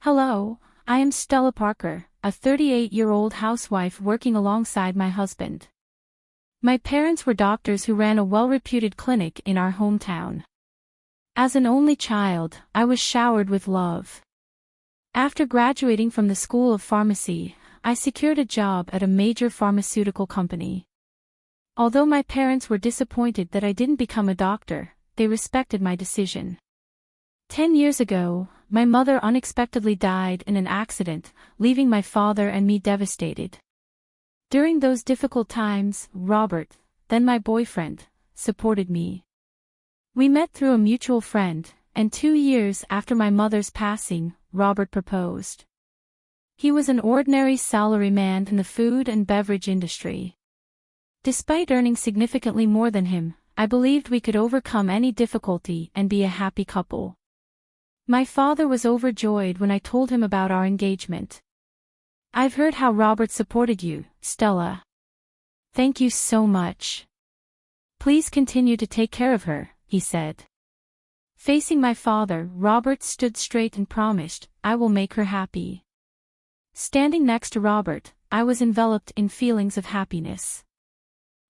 Hello, I am Stella Parker, a 38-year-old housewife working alongside my husband. My parents were doctors who ran a well-reputed clinic in our hometown. As an only child, I was showered with love. After graduating from the School of Pharmacy, I secured a job at a major pharmaceutical company. Although my parents were disappointed that I didn't become a doctor, they respected my decision. 10 years ago, my mother unexpectedly died in an accident, leaving my father and me devastated. During those difficult times, Robert, then my boyfriend, supported me. We met through a mutual friend, and 2 years after my mother's passing, Robert proposed. He was an ordinary salaryman in the food and beverage industry. Despite earning significantly more than him, I believed we could overcome any difficulty and be a happy couple. My father was overjoyed when I told him about our engagement. "I've heard how Robert supported you, Stella. Thank you so much. Please continue to take care of her," he said. Facing my father, Robert stood straight and promised, "I will make her happy." Standing next to Robert, I was enveloped in feelings of happiness.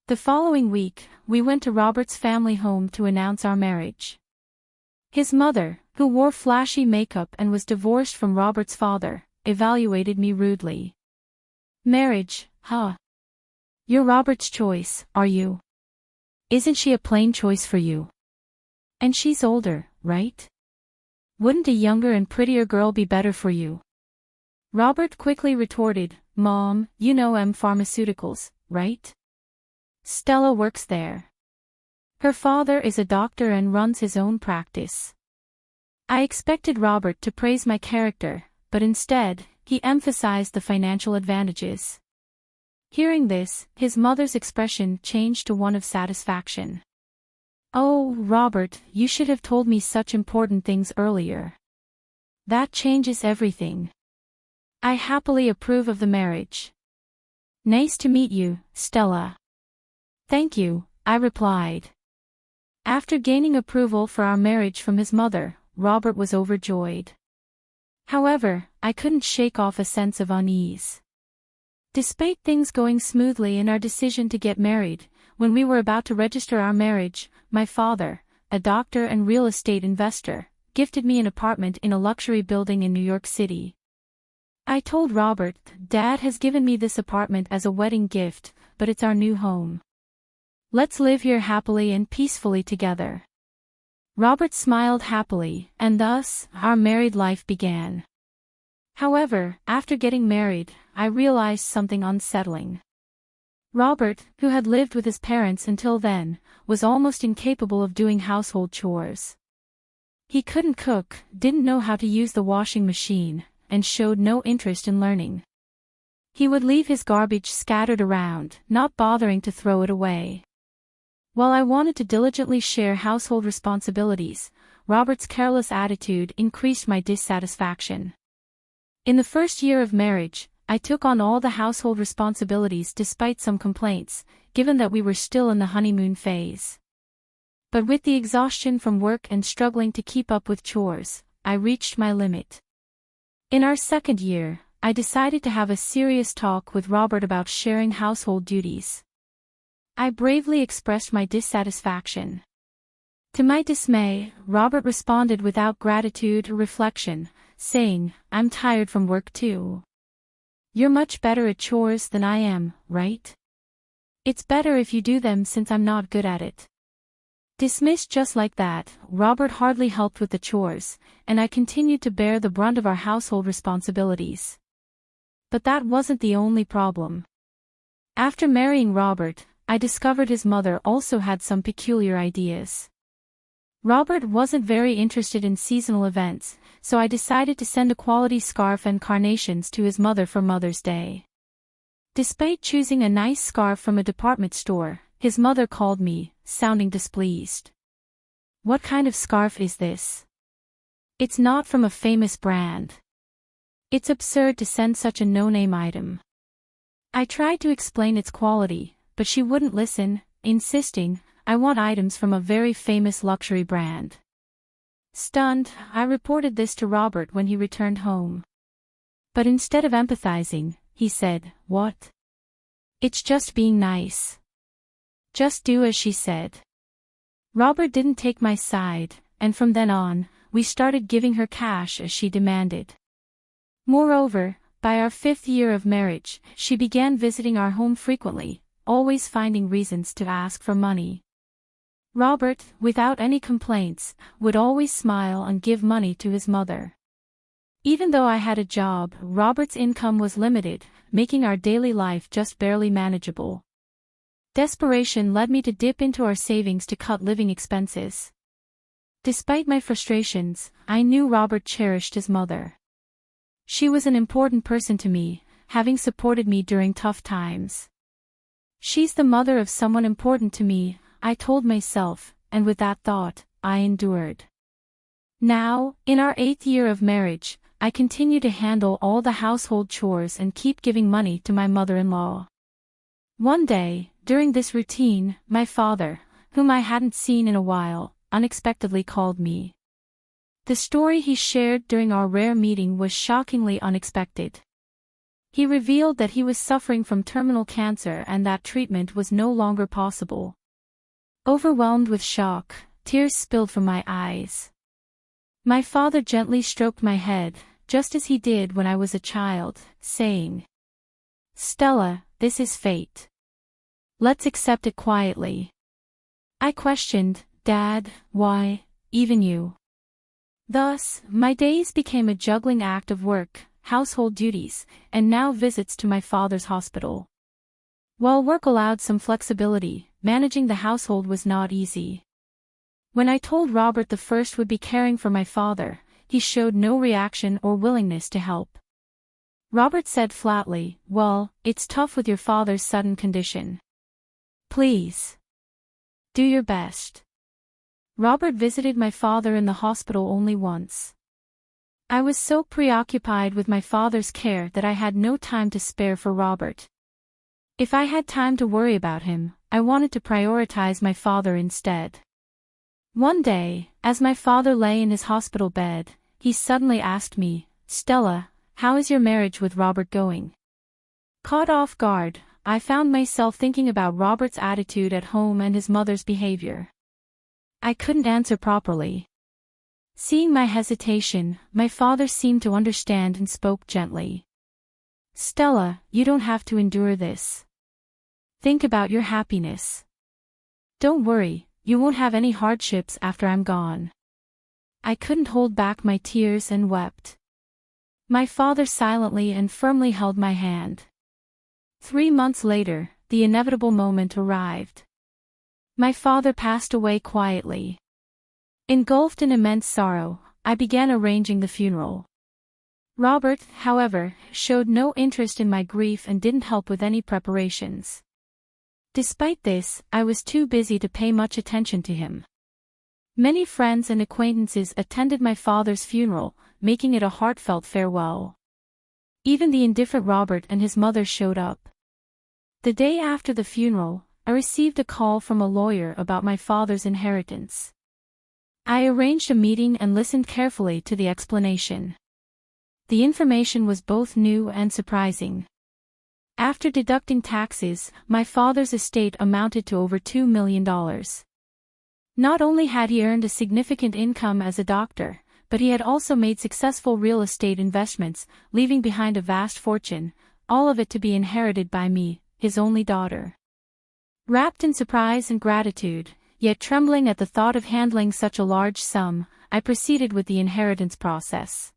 The following week, we went to Robert's family home to announce our marriage. His mother, who wore flashy makeup and was divorced from Robert's father, evaluated me rudely. "Marriage, huh? You're Robert's choice, are you? Isn't she a plain choice for you? And she's older, right? Wouldn't a younger and prettier girl be better for you?" Robert quickly retorted, "Mom, you know Pharmaceuticals, right? Stella works there. Her father is a doctor and runs his own practice." I expected Robert to praise my character, but instead, he emphasized the financial advantages. Hearing this, his mother's expression changed to one of satisfaction. "Oh, Robert, you should have told me such important things earlier. That changes everything. I happily approve of the marriage." "Nice to meet you, Stella." "Thank you," I replied. After gaining approval for our marriage from his mother, Robert was overjoyed. However, I couldn't shake off a sense of unease. Despite things going smoothly in our decision to get married, when we were about to register our marriage, my father, a doctor and real estate investor, gifted me an apartment in a luxury building in New York City. I told Robert, "Dad has given me this apartment as a wedding gift, but it's our new home. Let's live here happily and peacefully together." Robert smiled happily, and thus, our married life began. However, after getting married, I realized something unsettling. Robert, who had lived with his parents until then, was almost incapable of doing household chores. He couldn't cook, didn't know how to use the washing machine, and showed no interest in learning. He would leave his garbage scattered around, not bothering to throw it away. While I wanted to diligently share household responsibilities, Robert's careless attitude increased my dissatisfaction. In the first year of marriage, I took on all the household responsibilities despite some complaints, given that we were still in the honeymoon phase. But with the exhaustion from work and struggling to keep up with chores, I reached my limit. In our second year, I decided to have a serious talk with Robert about sharing household duties. I bravely expressed my dissatisfaction. To my dismay, Robert responded without gratitude or reflection, saying, "I'm tired from work too. You're much better at chores than I am, right? It's better if you do them since I'm not good at it." Dismissed just like that, Robert hardly helped with the chores, and I continued to bear the brunt of our household responsibilities. But that wasn't the only problem. After marrying Robert, I discovered his mother also had some peculiar ideas. Robert wasn't very interested in seasonal events, so I decided to send a quality scarf and carnations to his mother for Mother's Day. Despite choosing a nice scarf from a department store, his mother called me, sounding displeased. "What kind of scarf is this? It's not from a famous brand. It's absurd to send such a no-name item." I tried to explain its quality, but she wouldn't listen, insisting, "I want items from a very famous luxury brand." Stunned, I reported this to Robert when he returned home. But instead of empathizing, he said, "What? It's just being nice. Just do as she said." Robert didn't take my side, and from then on, we started giving her cash as she demanded. Moreover, by our 5th year of marriage, she began visiting our home frequently, always finding reasons to ask for money. Robert, without any complaints, would always smile and give money to his mother. Even though I had a job, Robert's income was limited, making our daily life just barely manageable. Desperation led me to dip into our savings to cut living expenses. Despite my frustrations, I knew Robert cherished his mother. She was an important person to me, having supported me during tough times. "She's the mother of someone important to me," I told myself, and with that thought, I endured. Now, in our 8th year of marriage, I continue to handle all the household chores and keep giving money to my mother-in-law. One day, during this routine, my father, whom I hadn't seen in a while, unexpectedly called me. The story he shared during our rare meeting was shockingly unexpected. He revealed that he was suffering from terminal cancer and that treatment was no longer possible. Overwhelmed with shock, tears spilled from my eyes. My father gently stroked my head, just as he did when I was a child, saying, "Stella, this is fate. Let's accept it quietly." I questioned, "Dad, why, even you?" Thus, my days became a juggling act of work, household duties, and now visits to my father's hospital. While work allowed some flexibility, managing the household was not easy. When I told Robert the first would be caring for my father, he showed no reaction or willingness to help. Robert said flatly, "Well, it's tough with your father's sudden condition. Please. Do your best." Robert visited my father in the hospital only once. I was so preoccupied with my father's care that I had no time to spare for Robert. If I had time to worry about him, I wanted to prioritize my father instead. One day, as my father lay in his hospital bed, he suddenly asked me, "Stella, how is your marriage with Robert going?" Caught off guard, I found myself thinking about Robert's attitude at home and his mother's behavior. I couldn't answer properly. Seeing my hesitation, my father seemed to understand and spoke gently. "Stella, you don't have to endure this. Think about your happiness. Don't worry, you won't have any hardships after I'm gone." I couldn't hold back my tears and wept. My father silently and firmly held my hand. 3 months later, the inevitable moment arrived. My father passed away quietly. Engulfed in immense sorrow, I began arranging the funeral. Robert, however, showed no interest in my grief and didn't help with any preparations. Despite this, I was too busy to pay much attention to him. Many friends and acquaintances attended my father's funeral, making it a heartfelt farewell. Even the indifferent Robert and his mother showed up. The day after the funeral, I received a call from a lawyer about my father's inheritance. I arranged a meeting and listened carefully to the explanation. The information was both new and surprising. After deducting taxes, my father's estate amounted to over $2 million. Not only had he earned a significant income as a doctor, but he had also made successful real estate investments, leaving behind a vast fortune, all of it to be inherited by me, his only daughter. Wrapped in surprise and gratitude, yet trembling at the thought of handling such a large sum, I proceeded with the inheritance process.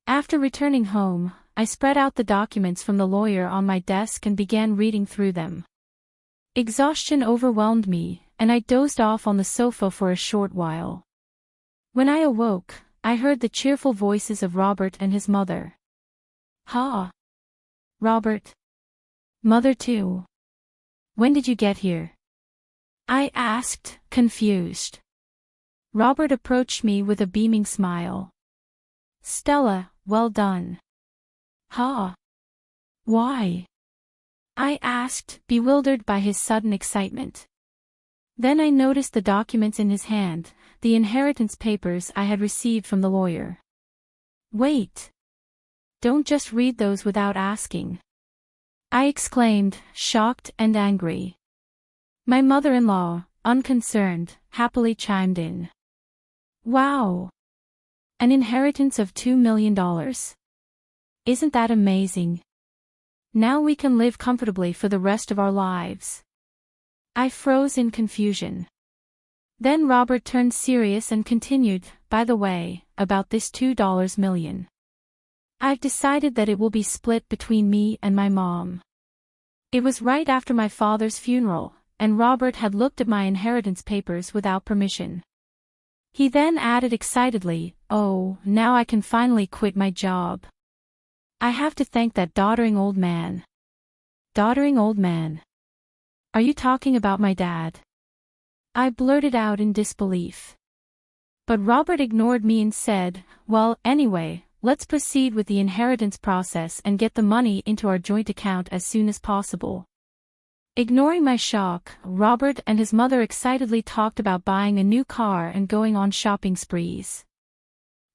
After returning home, I spread out the documents from the lawyer on my desk and began reading through them. Exhaustion overwhelmed me, and I dozed off on the sofa for a short while. When I awoke, I heard the cheerful voices of Robert and his mother. "Ha! Robert. Mother too. When did you get here?" I asked, confused. Robert approached me with a beaming smile. "Stella, well done." "Ha! Why?" I asked, bewildered by his sudden excitement. Then I noticed the documents in his hand, the inheritance papers I had received from the lawyer. Wait. Don't just read those without asking, I exclaimed, shocked and angry. My mother-in-law, unconcerned, happily chimed in. Wow! An inheritance of $2 million. Isn't that amazing? Now we can live comfortably for the rest of our lives. I froze in confusion. Then Robert turned serious and continued, by the way, about this $2 million. I've decided that it will be split between me and my mom. It was right after my father's funeral, and Robert had looked at my inheritance papers without permission. He then added excitedly, oh, now I can finally quit my job. I have to thank that doddering old man. Doddering old man. Are you talking about my dad? I blurted out in disbelief. But Robert ignored me and said, well, anyway, let's proceed with the inheritance process and get the money into our joint account as soon as possible. Ignoring my shock, Robert and his mother excitedly talked about buying a new car and going on shopping sprees.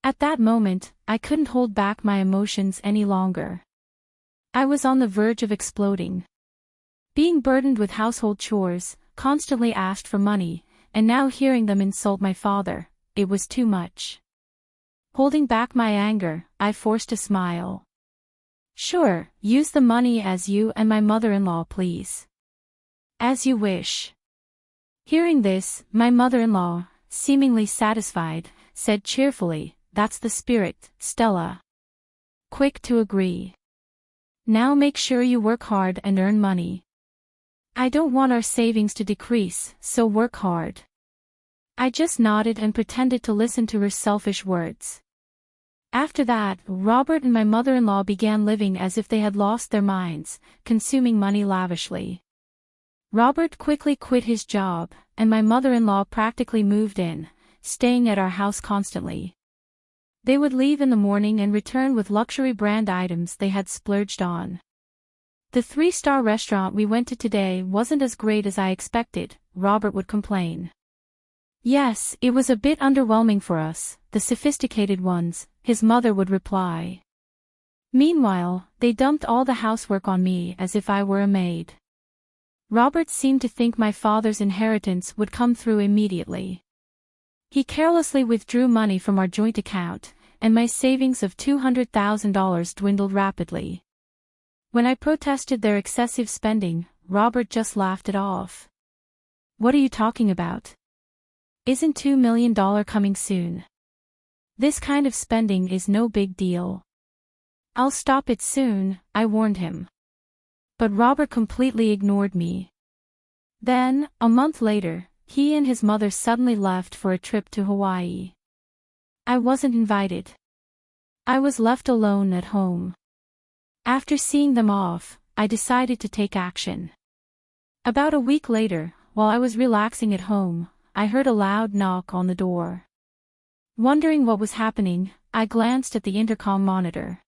At that moment, I couldn't hold back my emotions any longer. I was on the verge of exploding. Being burdened with household chores, constantly asked for money, and now hearing them insult my father, it was too much. Holding back my anger, I forced a smile. Sure, use the money as you and my mother-in-law please. As you wish. Hearing this, my mother-in-law, seemingly satisfied, said cheerfully, that's the spirit, Stella. Quick to agree. Now make sure you work hard and earn money. I don't want our savings to decrease, so work hard. I just nodded and pretended to listen to her selfish words. After that, Robert and my mother-in-law began living as if they had lost their minds, consuming money lavishly. Robert quickly quit his job, and my mother-in-law practically moved in, staying at our house constantly. They would leave in the morning and return with luxury brand items they had splurged on. The 3-star restaurant we went to today wasn't as great as I expected, Robert would complain. Yes, it was a bit underwhelming for us, the sophisticated ones, his mother would reply. Meanwhile, they dumped all the housework on me as if I were a maid. Robert seemed to think my father's inheritance would come through immediately. He carelessly withdrew money from our joint account, and my savings of $200,000 dwindled rapidly. When I protested their excessive spending, Robert just laughed it off. What are you talking about? Isn't $2 million coming soon? This kind of spending is no big deal. I'll stop it soon, I warned him. But Robert completely ignored me. Then, a month later, he and his mother suddenly left for a trip to Hawaii. I wasn't invited. I was left alone at home. After seeing them off, I decided to take action. About a week later, while I was relaxing at home, I heard a loud knock on the door. Wondering what was happening, I glanced at the intercom monitor.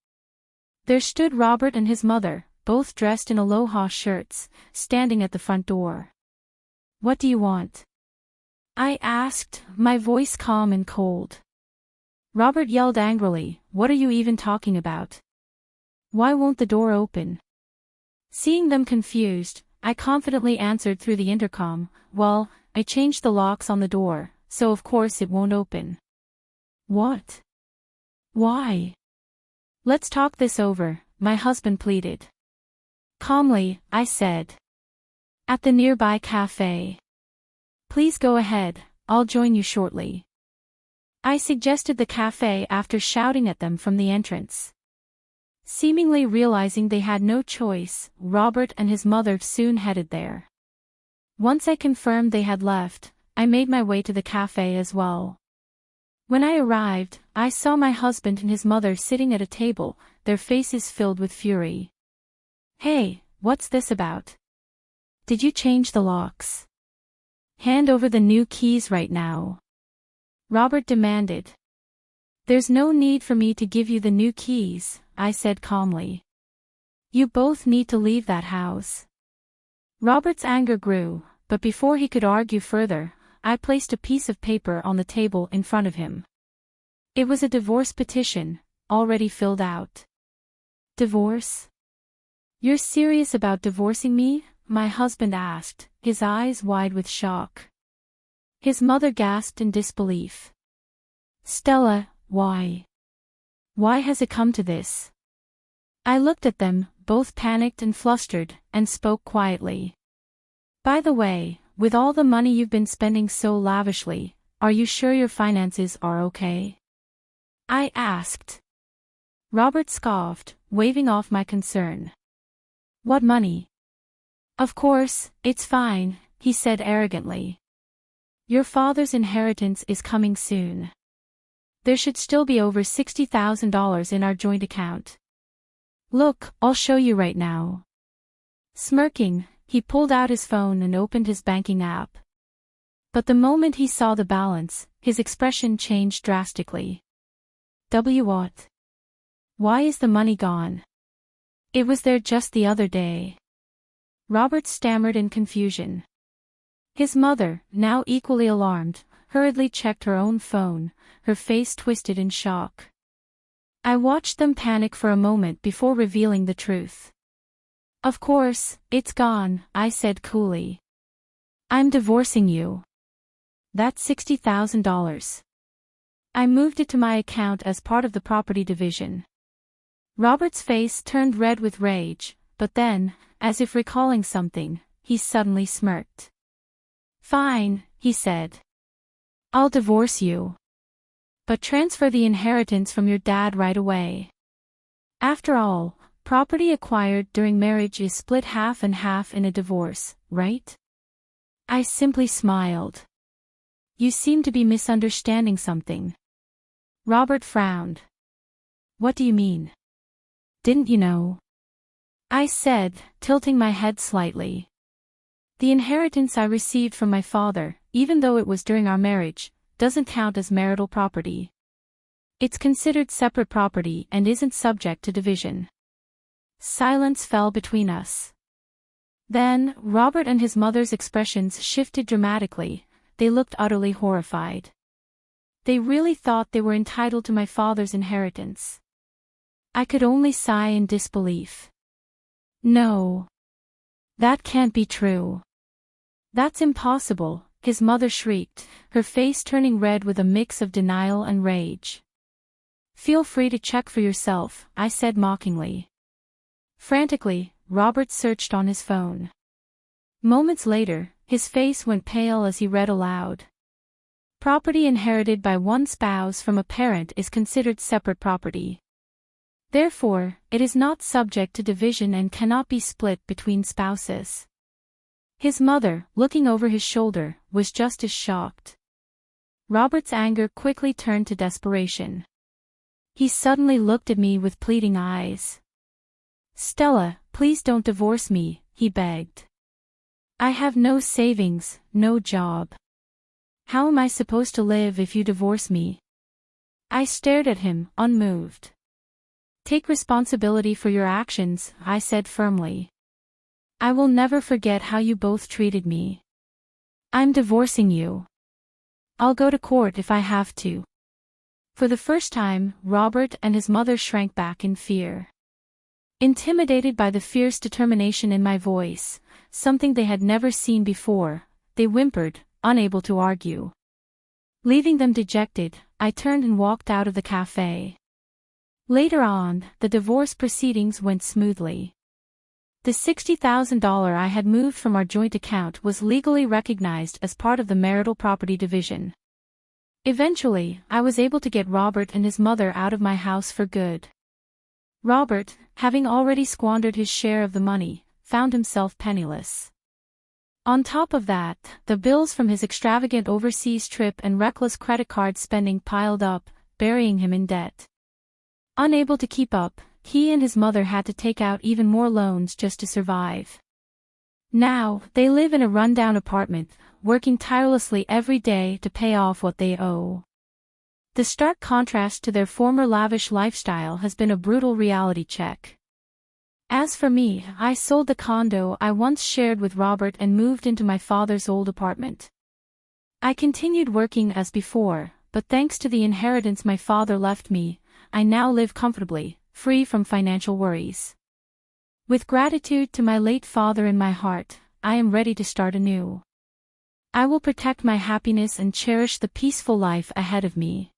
There stood Robert and his mother, both dressed in aloha shirts, standing at the front door. What do you want? I asked, my voice calm and cold. Robert yelled angrily, what are you even talking about? Why won't the door open? Seeing them confused, I confidently answered through the intercom, well, I changed the locks on the door, so of course it won't open. What? Why? Let's talk this over, my husband pleaded. Calmly, I said. At the nearby cafe. Please go ahead, I'll join you shortly. I suggested the cafe after shouting at them from the entrance. Seemingly realizing they had no choice, Robert and his mother soon headed there. Once I confirmed they had left, I made my way to the cafe as well. When I arrived, I saw my husband and his mother sitting at a table, their faces filled with fury. Hey, what's this about? Did you change the locks? Hand over the new keys right now. Robert demanded. There's no need for me to give you the new keys, I said calmly. You both need to leave that house. Robert's anger grew, but before he could argue further, I placed a piece of paper on the table in front of him. It was a divorce petition, already filled out. Divorce? You're serious about divorcing me? My husband asked, his eyes wide with shock. His mother gasped in disbelief. Stella, why? Why has it come to this? I looked at them, both panicked and flustered, and spoke quietly. By the way, with all the money you've been spending so lavishly, are you sure your finances are okay? I asked. Robert scoffed, waving off my concern. What money? Of course, it's fine, he said arrogantly. Your father's inheritance is coming soon. There should still be over $60,000 in our joint account. Look, I'll show you right now. Smirking, he pulled out his phone and opened his banking app. But the moment he saw the balance, his expression changed drastically. What? Why is the money gone? It was there just the other day. Robert stammered in confusion. His mother, now equally alarmed, hurriedly checked her own phone, her face twisted in shock. I watched them panic for a moment before revealing the truth. Of course, it's gone, I said coolly. I'm divorcing you. That's $60,000. I moved it to my account as part of the property division. Robert's face turned red with rage, but then, as if recalling something, he suddenly smirked. Fine, he said. I'll divorce you. But transfer the inheritance from your dad right away. After all, property acquired during marriage is split half and half in a divorce, right? I simply smiled. You seem to be misunderstanding something. Robert frowned. What do you mean? Didn't you know? I said, tilting my head slightly. The inheritance I received from my father, even though it was during our marriage, doesn't count as marital property. It's considered separate property and isn't subject to division. Silence fell between us. Then, Robert and his mother's expressions shifted dramatically. They looked utterly horrified. They really thought they were entitled to my father's inheritance. I could only sigh in disbelief. No. That can't be true. That's impossible, his mother shrieked, her face turning red with a mix of denial and rage. Feel free to check for yourself, I said mockingly. Frantically, Robert searched on his phone. Moments later, his face went pale as he read aloud. Property inherited by one spouse from a parent is considered separate property. Therefore, it is not subject to division and cannot be split between spouses. His mother, looking over his shoulder, was just as shocked. Robert's anger quickly turned to desperation. He suddenly looked at me with pleading eyes. Stella, please don't divorce me, he begged. I have no savings, no job. How am I supposed to live if you divorce me? I stared at him, unmoved. Take responsibility for your actions, I said firmly. I will never forget how you both treated me. I'm divorcing you. I'll go to court if I have to. For the first time, Robert and his mother shrank back in fear. Intimidated by the fierce determination in my voice, something they had never seen before, they whimpered, unable to argue. Leaving them dejected, I turned and walked out of the cafe. Later on, the divorce proceedings went smoothly. The $60,000 I had moved from our joint account was legally recognized as part of the marital property division. Eventually, I was able to get Robert and his mother out of my house for good. Robert, having already squandered his share of the money, found himself penniless. On top of that, the bills from his extravagant overseas trip and reckless credit card spending piled up, burying him in debt. Unable to keep up, he and his mother had to take out even more loans just to survive. Now, they live in a rundown apartment, working tirelessly every day to pay off what they owe. The stark contrast to their former lavish lifestyle has been a brutal reality check. As for me, I sold the condo I once shared with Robert and moved into my father's old apartment. I continued working as before, but thanks to the inheritance my father left me, I now live comfortably, free from financial worries. With gratitude to my late father in my heart, I am ready to start anew. I will protect my happiness and cherish the peaceful life ahead of me.